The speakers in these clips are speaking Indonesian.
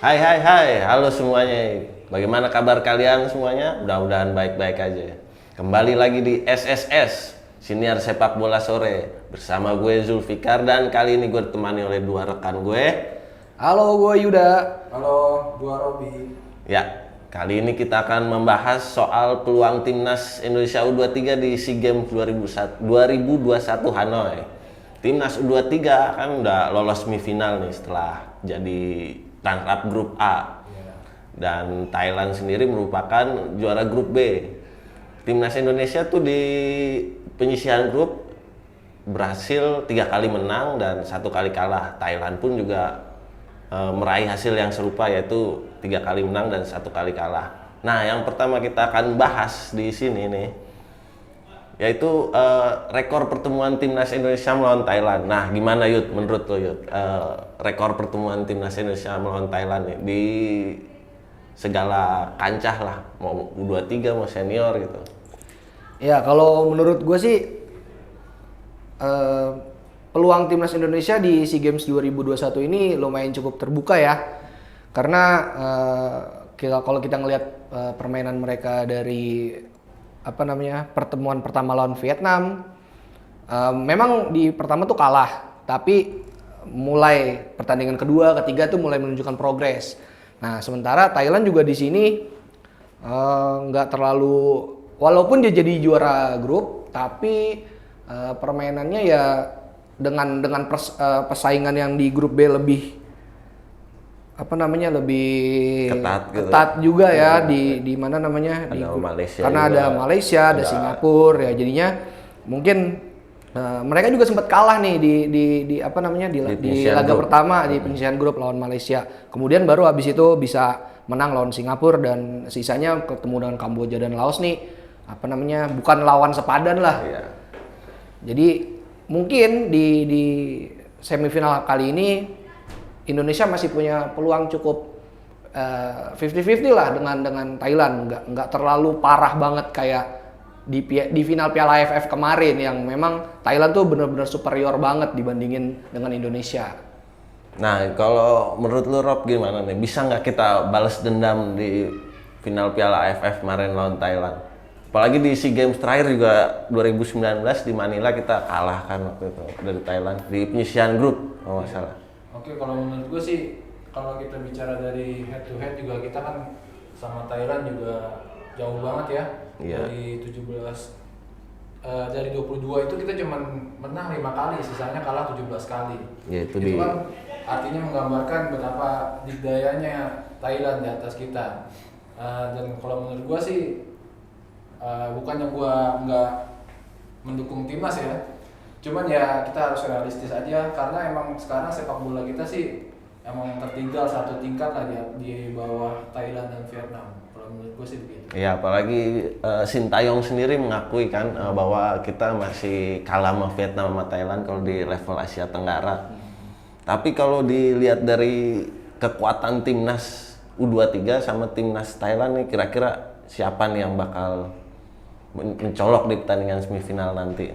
Hai hai hai, halo semuanya. Bagaimana kabar kalian semuanya? Mudah-mudahan baik-baik aja. Kembali lagi di SSS, Siniar Sepak Bola Sore. Bersama gue Zulfikar dan kali ini gue ditemani oleh dua rekan gue. Halo, gue Yuda. Halo, gua Robi. Ya, kali ini kita akan membahas soal peluang timnas Indonesia U23 di SEA Games 2021 Hanoi. Timnas U23 kan udah lolos semifinal nih setelah jadi runner-up grup A. Dan Thailand sendiri merupakan juara grup B. Timnas Indonesia tuh di penyisihan grup berhasil 3 kali menang dan 1 kali kalah. Thailand pun juga meraih hasil yang serupa, yaitu 3 kali menang dan 1 kali kalah. Nah, yang pertama kita akan bahas di sini nih, yaitu rekor pertemuan timnas Indonesia melawan Thailand. Nah, gimana Yud, menurut lo Yud, rekor pertemuan timnas Indonesia melawan Thailand nih di segala kancah lah, mau U23 mau senior gitu. Ya, kalau menurut gue sih peluang timnas Indonesia di SEA Games 2021 ini lumayan cukup terbuka ya. Karena kalau kita ngelihat permainan mereka dari pertemuan pertama lawan Vietnam, memang di pertama tuh kalah, tapi mulai pertandingan kedua, ketiga tuh mulai menunjukkan progres. Nah, sementara Thailand juga di sini nggak terlalu, walaupun dia jadi juara grup, tapi permainannya ya dengan persaingan yang di grup B lebih lebih Ketat gitu. ketat juga ya, di mana namanya Ada di grup, Malaysia karena juga, ada Malaysia, ada Singapura ya, jadinya mungkin mereka juga sempat kalah nih di penyisihan laga grup pertama di penyisihan grup lawan Malaysia. Kemudian baru habis itu bisa menang lawan Singapura dan sisanya ketemu dengan Kamboja dan Laos nih bukan lawan sepadan lah. Iya. Jadi mungkin di semifinal kali ini Indonesia masih punya peluang cukup 50-50 lah dengan Thailand, nggak terlalu parah banget kayak di final Piala AFF kemarin yang memang Thailand tuh benar-benar superior banget dibandingin dengan Indonesia. Nah, kalau menurut lu Rob gimana nih? Bisa nggak kita balas dendam di final Piala AFF kemarin lawan Thailand? Apalagi di SEA Games terakhir juga 2019 di Manila kita kalah kan waktu itu dari Thailand di penyisihan grup kalau nggak salah. Oke, kalau menurut gue sih, kalau kita bicara dari head to head juga kita kan sama Thailand juga jauh banget ya. Iya. Dari 22 itu kita cuma menang 5 kali, sisanya kalah 17 kali. Ya, itu kan artinya menggambarkan betapa dikdayanya Thailand di atas kita. Dan kalau menurut gue sih, bukannya gue nggak mendukung timnas ya, cuman ya kita harus realistis aja karena emang sekarang sepak bola kita sih emang tertinggal satu tingkat lah di bawah Thailand dan Vietnam. Kalau menurut gue sih begitu. Ya, apalagi Sintayong sendiri mengakui kan bahwa kita masih kalah sama Vietnam sama Thailand kalau di level Asia Tenggara. Tapi kalau dilihat dari kekuatan timnas U23 sama timnas Thailand nih, kira-kira siapa nih yang bakal mencolok di pertandingan semifinal nanti?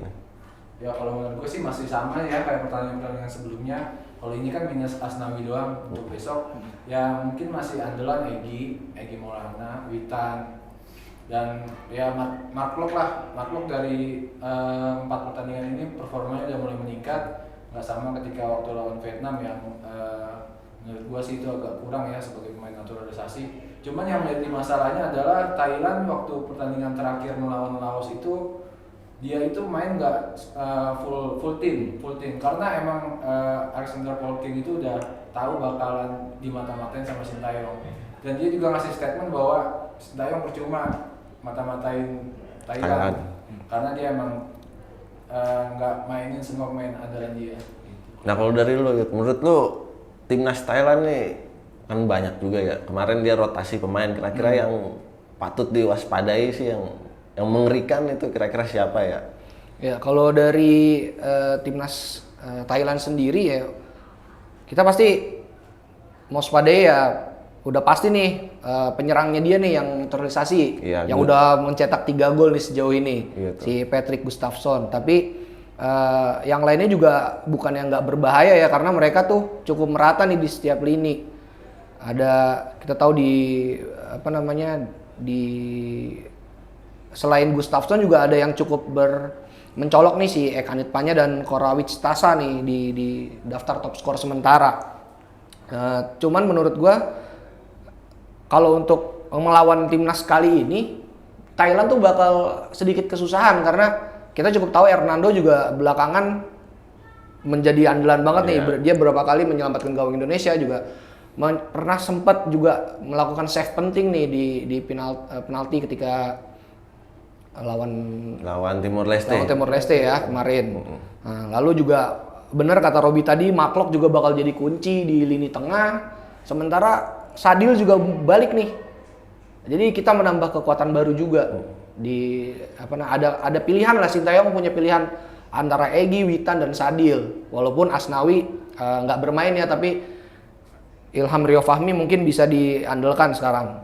Ya kalau menurut gue sih masih sama ya kayak pertandingan sebelumnya. Kalau ini kan minus Asnawi doang untuk besok. Ya mungkin masih andalan Egy Maulana, Witan, dan ya Mark Lok lah. Mark Lok dari 4 pertandingan ini performanya udah mulai meningkat. Nggak sama ketika waktu lawan Vietnam yang menurut gue sih itu agak kurang ya sebagai pemain naturalisasi. Cuman yang menjadi masalahnya adalah Thailand waktu pertandingan terakhir melawan Laos itu dia itu main nggak full team karena emang Alexander Polking itu udah tahu bakalan dimata-matain sama Sintayong, dan dia juga ngasih statement bahwa Sintayong percuma mata-matain Thailand karena dia emang nggak mainin semua pemain andalan dia. Nah, kalau dari lu, menurut lu timnas Thailand nih kan banyak juga ya. Kemarin dia rotasi pemain, kira-kira yang patut diwaspadai sih, yang mengerikan itu kira-kira siapa ya? Ya, kalau dari timnas Thailand sendiri ya kita pasti mau waspadai ya, udah pasti nih penyerangnya dia nih yang naturalisasi, Iya, yang udah mencetak 3 gol nih sejauh ini, Gitu. si Patrick Gustafsson. Tapi yang lainnya juga bukan yang nggak berbahaya ya, karena mereka tuh cukup merata nih di setiap lini. Ada kita tahu di apa namanya di selain Gustafsson juga ada yang cukup mencolok nih si Ekanit Panya dan Korawic Stasa nih di daftar top skor sementara. Cuman menurut gua kalau untuk melawan timnas kali ini Thailand tuh bakal sedikit kesusahan karena kita cukup tahu Hernando juga belakangan menjadi andalan banget nih. Dia berapa kali menyelamatkan gawang Indonesia juga pernah sempat juga melakukan save penting nih di penalti ketika lawan Timor Leste. Lawan Timor Leste ya kemarin. Nah, lalu juga benar kata Robi tadi, Maklok juga bakal jadi kunci di lini tengah. Sementara Sadil juga balik nih. Jadi kita menambah kekuatan baru juga di ada pilihan lah. Sintayong punya pilihan antara Egy, Witan dan Sadil. Walaupun Asnawi nggak bermain ya, tapi Ilham Rio Fahmi mungkin bisa diandalkan sekarang.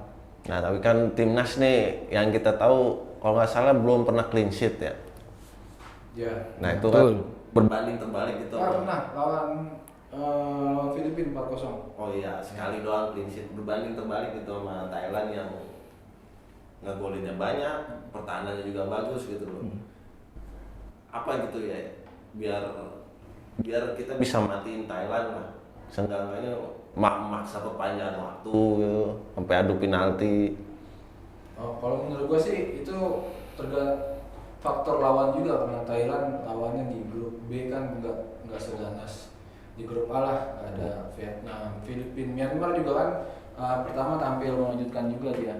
Nah tapi kan timnas nih yang kita tahu kalau nggak salah belum pernah clean sheet ya. Ya. Nah itu kan berbanding terbalik gitu. Pernah lawan Filipina 4-0. Oh iya, sekali doang clean sheet, berbanding terbalik gitu sama Thailand yang ngegolinnya banyak, pertahanannya juga bagus gitu loh. Apa gitu ya, biar kita bisa matiin Thailand lah. Seenggaknya maksa perpanjangan waktu gitu, sampai adu penalti. Oh, kalau menurut gue sih itu faktor lawan juga, karena Thailand lawannya di grup B kan nggak seganas di grup A lah. Ada Vietnam, Filipina, Myanmar juga kan pertama tampil mengejutkan juga dia.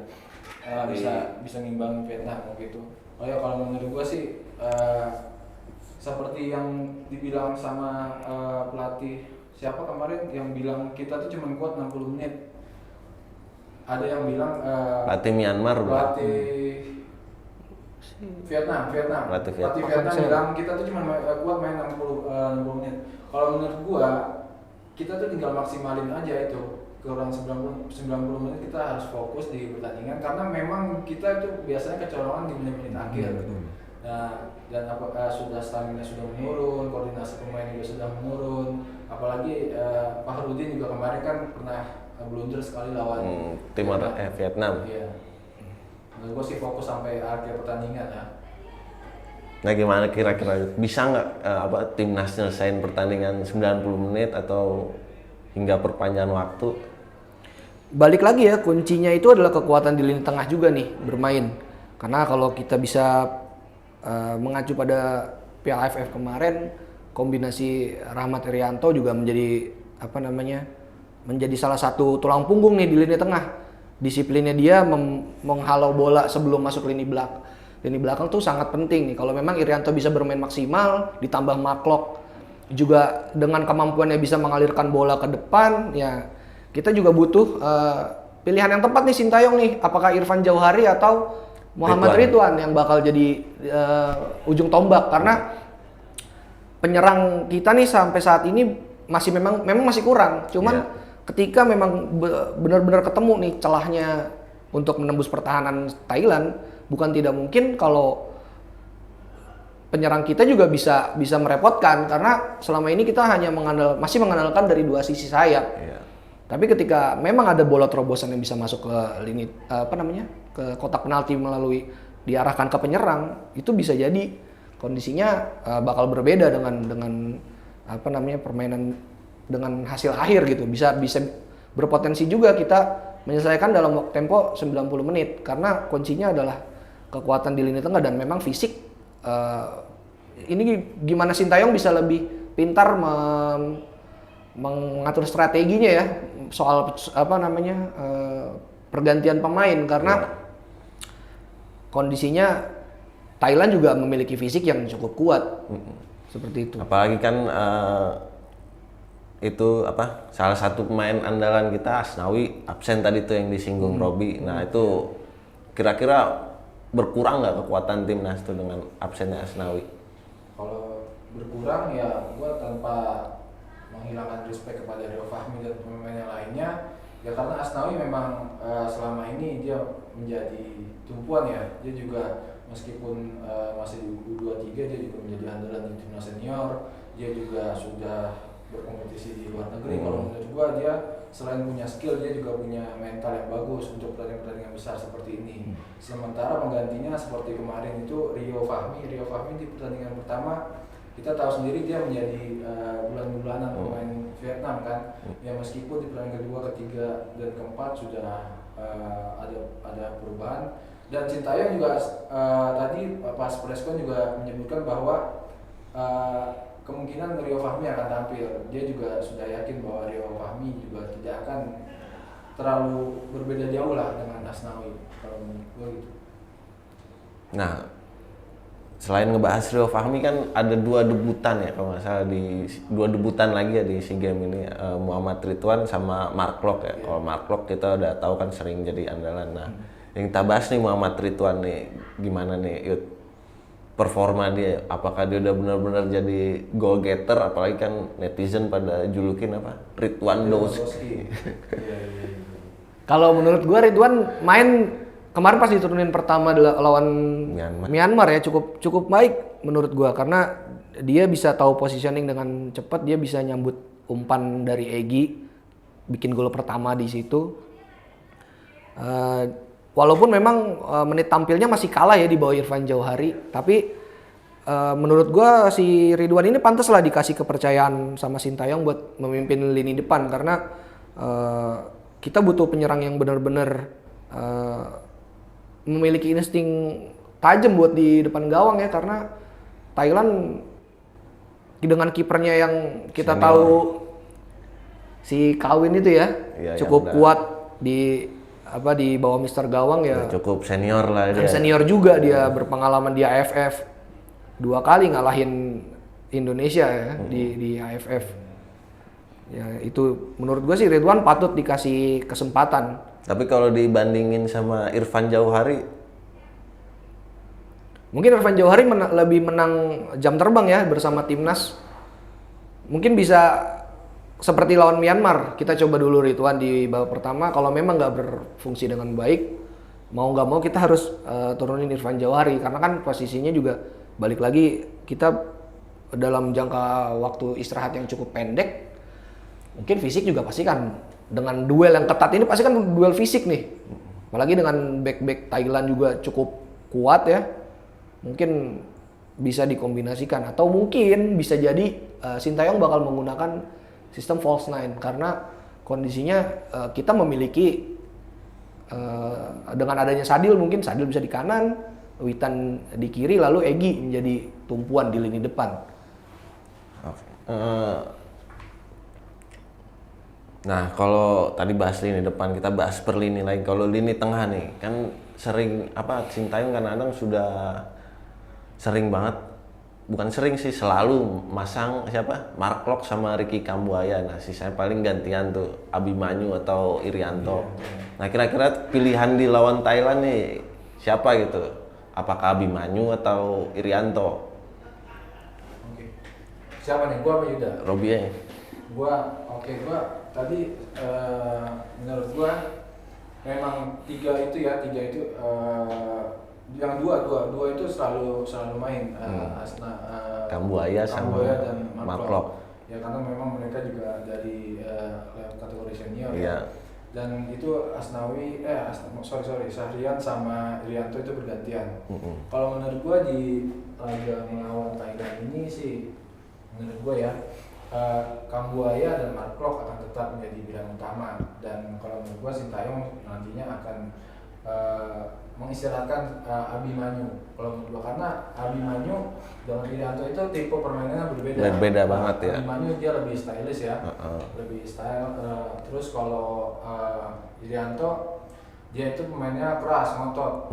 Bisa ngimbangin Vietnam gitu. Oh ya, kalau menurut gua sih seperti yang dibilang sama pelatih siapa kemarin yang bilang kita tuh cuma kuat 60 menit. Ada yang bilang pelatih Myanmar, pelatih Vietnam bilang kita tuh cuma kuat main 60 menit. Kalau menurut gua kita tuh tinggal maksimalin aja itu. Kurang 90 menit kita harus fokus di pertandingan karena memang kita itu biasanya kecolongan di menit-menit akhir. Nah, dan stamina sudah menurun, koordinasi pemain juga sudah menurun. Apalagi Fahrudin juga kemarin kan pernah blunder sekali lawan Vietnam. Iya. Menurut gue sih fokus sampai akhir pertandingan ya. Nah gimana kira-kira bisa nggak timnas nyelesain pertandingan 90 menit atau hingga perpanjangan waktu? Balik lagi ya, kuncinya itu adalah kekuatan di lini tengah juga nih bermain. Karena kalau kita bisa mengacu pada Piala AFF kemarin, kombinasi Rahmat Irianto juga menjadi menjadi salah satu tulang punggung nih di lini tengah. Disiplinnya dia menghalau bola sebelum masuk lini belakang. Lini belakang tuh sangat penting nih. Kalau memang Irianto bisa bermain maksimal, ditambah Maklok juga dengan kemampuannya bisa mengalirkan bola ke depan, ya kita juga butuh pilihan yang tepat nih Sintayong nih. Apakah Irfan Jauhari atau Muhammad Ridwan yang bakal jadi ujung tombak? Karena penyerang kita nih sampai saat ini memang masih kurang. Cuman ketika memang benar-benar ketemu nih celahnya untuk menembus pertahanan Thailand, bukan tidak mungkin kalau penyerang kita juga bisa merepotkan ke selama ini kita hanya masih mengandalkan dari dua sisi sayap. Tapi ketika memang ada bola terobosan yang bisa masuk ke lini ke kotak penalti melalui diarahkan ke penyerang, itu bisa jadi kondisinya bakal berbeda dengan permainan dengan hasil akhir gitu. Bisa berpotensi juga kita menyelesaikan dalam waktu tempo 90 menit karena kuncinya adalah kekuatan di lini tengah dan memang fisik. Ini gimana Sintayong bisa lebih pintar mengatur strateginya ya soal pergantian pemain karena kondisinya Thailand juga memiliki fisik yang cukup kuat seperti itu. Apalagi kan salah satu pemain andalan kita Asnawi absen tadi tuh yang disinggung Robi. Nah itu kira-kira berkurang nggak kekuatan timnas tuh dengan absennya Asnawi? Kalau berkurang ya gue tanpa menghilangkan respect kepada Rio Fahmi dan pemain yang lainnya ya, karena Asnawi memang selama ini dia menjadi tumpuan ya. Dia juga meskipun masih di U23 dia juga menjadi andalan di timnas senior. Dia juga sudah berkompetisi di luar negeri. Kalau menurut gua dia selain punya skill dia juga punya mental yang bagus untuk pertandingan besar seperti ini. Sementara penggantinya seperti kemarin itu Rio Fahmi di pertandingan pertama kita tahu sendiri dia menjadi bulan-bulanan pemain Vietnam kan. Ya meskipun di pertandingan kedua, ketiga dan keempat sudah ada perubahan. Dan Sintayong juga tadi pas preskon juga menyebutkan bahwa kemungkinan Rio Fahmi akan tampil. Dia juga sudah yakin bahwa Rio Fahmi juga tidak akan terlalu berbeda jauh lah dengan Asnawi kalau menurut gue gitu. Nah, selain ngebahas Rio Fahmi kan ada 2 debutan ya kalau nggak salah, di 2 debutan lagi ya di SEA Games ini, Muhammad Ridwan sama Mark Klok ya. Kalau Mark Klok kita udah tahu kan sering jadi andalan. Nah, yang kita bahas nih Muhammad Ridwan nih, gimana nih Yud performa dia? Apakah dia udah benar-benar jadi goal getter? Apalagi kan netizen pada julukin apa? Ridwandowski. Kalau menurut gua Ridwan main kemarin pas diturunin pertama lawan Myanmar ya cukup baik menurut gua, karena dia bisa tahu positioning dengan cepat, dia bisa nyambut umpan dari Egy, bikin gol pertama di situ. Walaupun memang menit tampilnya masih kalah ya di bawah Irfan Jauhari, tapi menurut gua si Ridwan ini pantas lah dikasih kepercayaan sama Sintayong buat memimpin lini depan, karena kita butuh penyerang yang benar-benar memiliki insting tajam buat di depan gawang ya, karena Thailand dengan kipernya yang kita senior. tahu si Kawin itu ya, cukup kuat di bawah Mister Gawang ya. Cukup senior lah dia. Senior juga dia, berpengalaman di AFF 2 kali ngalahin Indonesia ya di AFF. Ya itu menurut gue sih Ridwan patut dikasih kesempatan. Tapi kalau dibandingin sama Irfan Jauhari, mungkin Irfan Jauhari lebih menang jam terbang ya bersama timnas. Mungkin bisa seperti lawan Myanmar, kita coba dulu Ridwan di babak pertama. Kalau memang nggak berfungsi dengan baik, mau nggak mau kita harus turunin Irfan Jauhari, karena kan posisinya juga balik lagi kita dalam jangka waktu istirahat yang cukup pendek. Mungkin fisik juga pasti kan, dengan duel yang ketat ini pasti kan duel fisik nih. Apalagi dengan back Thailand juga cukup kuat ya. Mungkin bisa dikombinasikan, atau mungkin bisa jadi Sintayong bakal menggunakan sistem false nine, karena kondisinya kita memiliki dengan adanya Sadil, mungkin Sadil bisa di kanan, Witan di kiri, lalu Egy menjadi tumpuan di lini depan. Nah, kalau tadi bahas lini depan, kita bahas per lini lagi. Kalau lini tengah nih, kan sering Sintayong kadang-kadang sudah sering banget, bukan sering sih, selalu masang Mark Klok sama Ricky Kambuaya. Nah, sisanya paling gantian tuh Abimanyu atau Irianto. Nah, kira-kira pilihan di lawan Thailand nih siapa gitu? Apakah Abimanyu atau Irianto? Oke. Siapa nih? Gua apa Yuda? Robi aja. Gua tadi menurut gua memang tiga itu yang dua itu selalu main Kambuaya sama dan Mark Klok. Ya karena memang mereka juga dari kategori senior. Iya. Dan itu Syahrian sama Irianto itu bergantian. Kalau menurut gua di laga melawan Thailand ini sih, menurut gua ya Kambuaya dan Mark Klok akan tetap menjadi pilihan utama, dan kalau menurut gua Sintayong nantinya akan mengistirahatkan Abimanyu. Kalau menurut gua, karena Abimanyu dengan Irianto itu tipe permainannya berbeda. Berbeda banget ya. Abimanyu dia lebih stylish ya, lebih style. Terus kalau Irianto dia itu pemainnya keras, ngotot.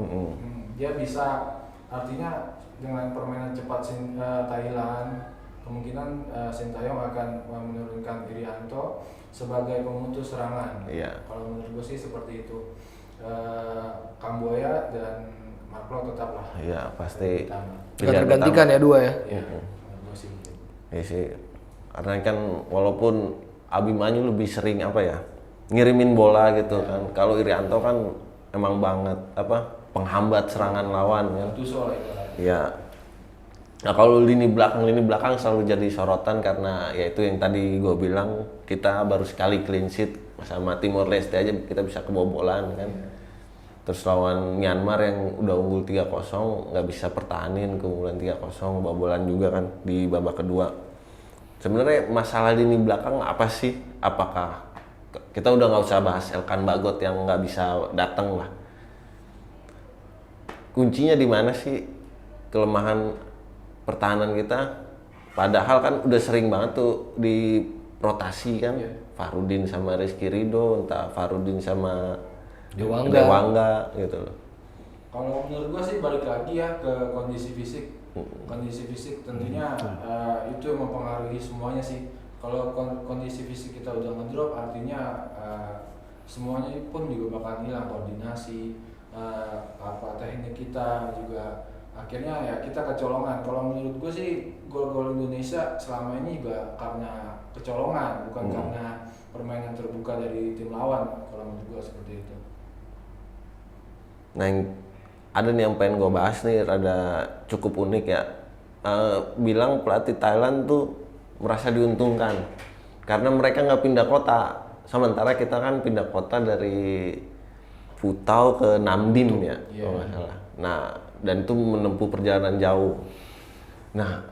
Dia bisa, artinya dengan permainan cepat Thailand, kemungkinan Sintayong akan menurunkan Irianto sebagai pemutus serangan. Iya. Kalau menurut gue sih seperti itu. Kambuaya dan Mark Klok tetaplah. Iya, pasti. Tergantikan ya dua ya. Iya. Gue sih. Iya sih. Karena kan walaupun Abimanyu lebih sering ngirimin bola gitu kan. Kalau Irianto kan emang banget penghambat serangan lawan kan. Tusol itu. Iya. Nah, kalau lini belakang selalu jadi sorotan, karena ya itu yang tadi gue bilang, kita baru sekali clean sheet sama Timor Leste aja kita bisa kebobolan kan. Terus lawan Myanmar yang udah unggul 3-0 nggak bisa pertahanin, keunggulan 3-0 kebobolan juga kan di babak kedua. Sebenarnya masalah lini belakang apa sih? Apakah kita udah nggak usah bahas Elkan Bagot yang nggak bisa datang lah. Kuncinya di mana sih kelemahan pertahanan kita? Padahal kan udah sering banget tuh di rotasi kan, Farudin sama Rizky Ridho, entah Farudin sama Dewangga gitu loh. Kalau menurut gua sih balik lagi ya ke kondisi fisik. Kondisi fisik tentunya itu yang mempengaruhi semuanya sih. Kalau kondisi fisik kita udah ngedrop, artinya semuanya pun juga bakal hilang, koordinasi, teknik kita juga akhirnya ya kita kecolongan. Kalau menurut gue sih gol-gol Indonesia selama ini juga karena kecolongan, bukan karena permainan terbuka dari tim lawan. Kalau menurut gue seperti itu. Nah, ada nih yang pengen gue bahas nih, rada cukup unik ya. Bilang pelatih Thailand tuh merasa diuntungkan karena mereka nggak pindah kota, sementara kita kan pindah kota dari Putau ke Namdim ya, kalau nggak salah. Nah, dan itu menempuh perjalanan jauh. Nah,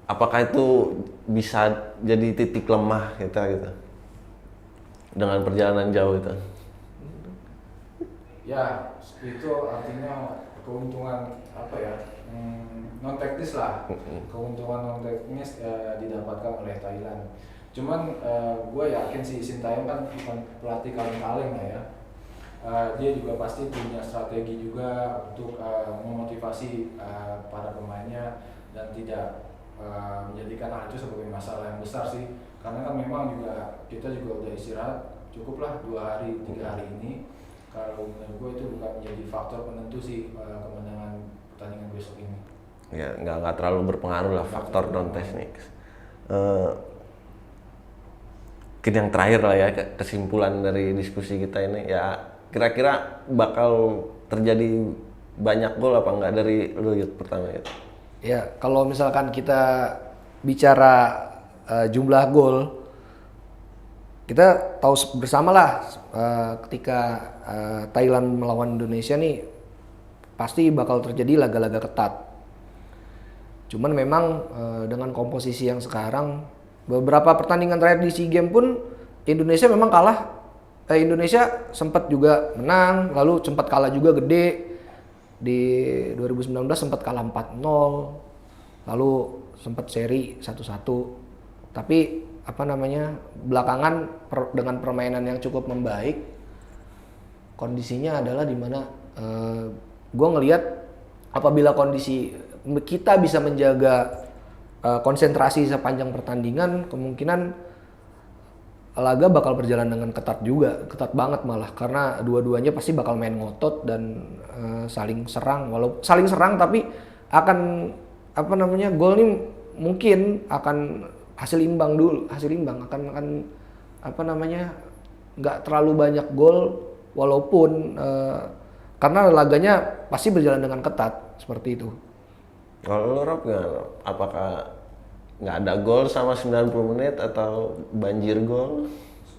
apakah itu bisa jadi titik lemah kita gitu dengan perjalanan jauh itu? Ya, itu artinya keuntungan apa ya? Non teknis lah, keuntungan non teknis didapatkan oleh Thailand. Cuman gue yakin sih Sintayong kan bukan pelatih kaleng-kaleng lah ya. Dia juga pasti punya strategi juga untuk memotivasi para pemainnya dan tidak menjadikan hal itu sebagai masalah yang besar sih. Karena kan memang juga kita juga udah istirahat cukuplah 2 hari 3 hari ini. Kalau menurut gue itu bukan menjadi faktor penentu sih kemenangan pertandingan besok ini. Ya, nggak terlalu berpengaruh lah faktor non teknik. Mungkin yang terakhir lah ya, kesimpulan dari diskusi kita ini ya, kira-kira bakal terjadi banyak gol apa enggak dari lu Yud pertama itu? Ya, kalau misalkan kita bicara jumlah gol, kita tahu bersama lah ketika Thailand melawan Indonesia nih pasti bakal terjadi laga-laga ketat. Cuman memang dengan komposisi yang sekarang, beberapa pertandingan terakhir di SEA Games pun Indonesia memang kalah. Indonesia sempat juga menang, lalu sempat kalah juga gede. Di 2019 sempat kalah 4-0, lalu sempat seri 1-1. Tapi belakangan dengan permainan yang cukup membaik, kondisinya adalah dimana gue ngelihat apabila kondisi kita bisa menjaga konsentrasi sepanjang pertandingan, kemungkinan laga bakal berjalan dengan ketat juga, ketat banget malah, karena dua-duanya pasti bakal main ngotot dan saling serang, walau saling serang tapi akan gol ini mungkin akan hasil imbang akan nggak terlalu banyak gol walaupun karena laganya pasti berjalan dengan ketat seperti itu. Kalau lo Rob, apakah nggak ada gol sama 90 menit atau banjir gol?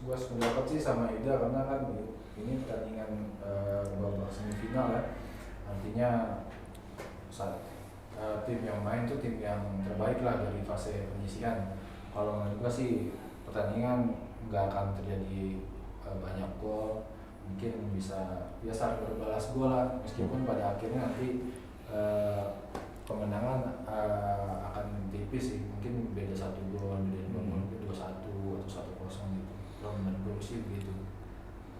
Gue sependapat sih sama Ida, karena kan ini pertandingan babak semifinal ya, artinya tim yang main tuh tim yang terbaik lah dari fase penyisihan. Kalau menurut gue sih pertandingan nggak akan terjadi banyak gol, mungkin bisa ya saling berbalas gol lah, meskipun pada akhirnya nanti kemenangan akan tipis sih, mungkin beda 1 gol, beda 2 gol, 2-1 atau 1-0 gitu. Kalau menurut gue sih begitu.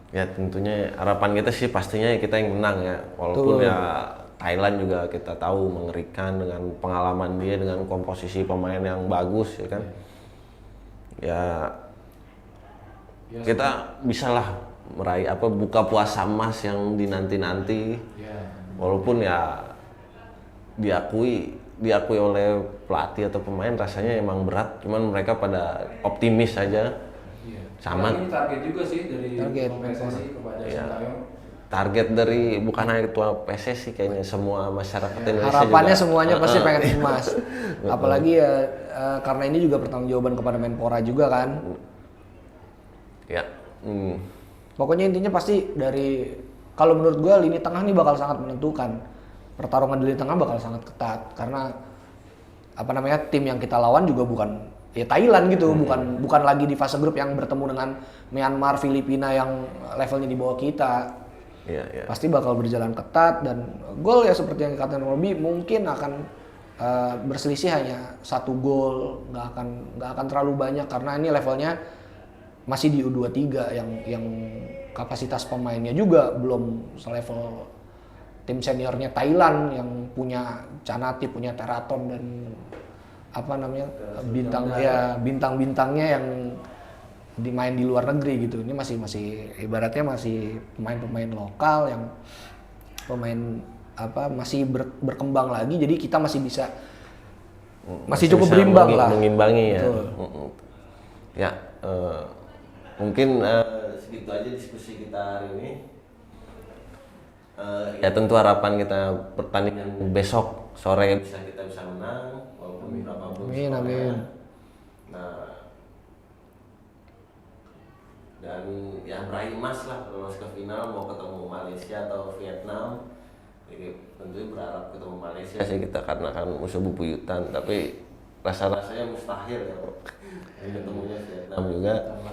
Ya tentunya harapan kita sih pastinya kita yang menang ya, walaupun ya Thailand juga kita tahu mengerikan dengan pengalaman dia, dengan komposisi pemain yang bagus ya kan. Ya kita bisalah meraih buka puasa emas yang dinanti-nanti. Walaupun ya diakui oleh pelatih atau pemain rasanya emang berat, cuman mereka pada optimis saja. Sama ini target juga sih dari PSSI kepada Sintayong. Target dari bukan hanya ketua PSSI, kayaknya semua masyarakat Indonesia harapannya juga, semuanya pasti pengen emas. Apalagi ya karena ini juga pertanggungjawaban kepada Menpora juga kan. Ya, Pokoknya intinya pasti dari, kalau menurut gue lini tengah nih bakal sangat menentukan. Pertarungan di lini tengah bakal sangat ketat karena apa namanya, tim yang kita lawan juga bukan ya Thailand gitu, bukan lagi di fase grup yang bertemu dengan Myanmar, Filipina yang levelnya di bawah kita. Iya. Pasti bakal berjalan ketat, dan gol ya seperti yang dikatakan Robi mungkin akan berselisih hanya 1 gol, nggak akan terlalu banyak karena ini levelnya masih di U23 yang kapasitas pemainnya juga belum selevel tim seniornya Thailand yang punya Canati, punya Teraton dan apa namanya bintang-bintangnya yang dimain di luar negeri gitu. Ini masih ibaratnya masih pemain-pemain lokal yang masih berkembang lagi, jadi kita masih bisa cukup berimbang lah, mengimbangi ya. Betul. Ya, mungkin segitu aja diskusi kita hari ini. Ya tentu harapan kita pertandingan besok sore kita bisa menang walaupun berapapun skornya. Amin. Nah, dan ya meraih emas lah, lolos ke final, mau ketemu Malaysia atau Vietnam. Jadi tentu berharap ketemu Malaysia sih kita karena kan musuh bebuyutan, tapi rasa-rasanya mustahil ya ketemunya Vietnam juga.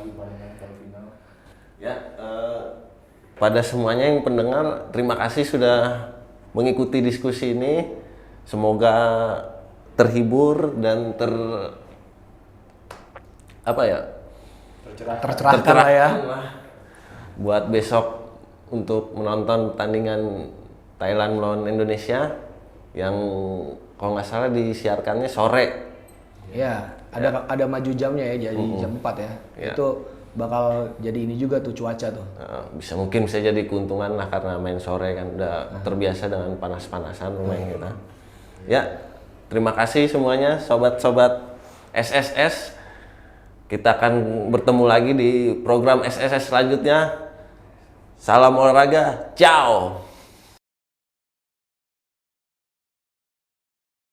Ya, pada semuanya yang pendengar, terima kasih sudah mengikuti diskusi ini. Semoga terhibur dan tercerahkan lah ya buat besok untuk menonton pertandingan Thailand melawan Indonesia yang kalau nggak salah disiarkannya sore. ya. Ada maju jamnya ya, jadi jam 4 ya. Itu bakal jadi ini juga tuh cuaca tuh. Mungkin bisa jadi keuntungan lah karena main sore kan udah terbiasa dengan panas-panasan main kita. Ya, terima kasih semuanya sobat-sobat SSS. Kita akan bertemu lagi di program SSS selanjutnya. Salam olahraga, ciao.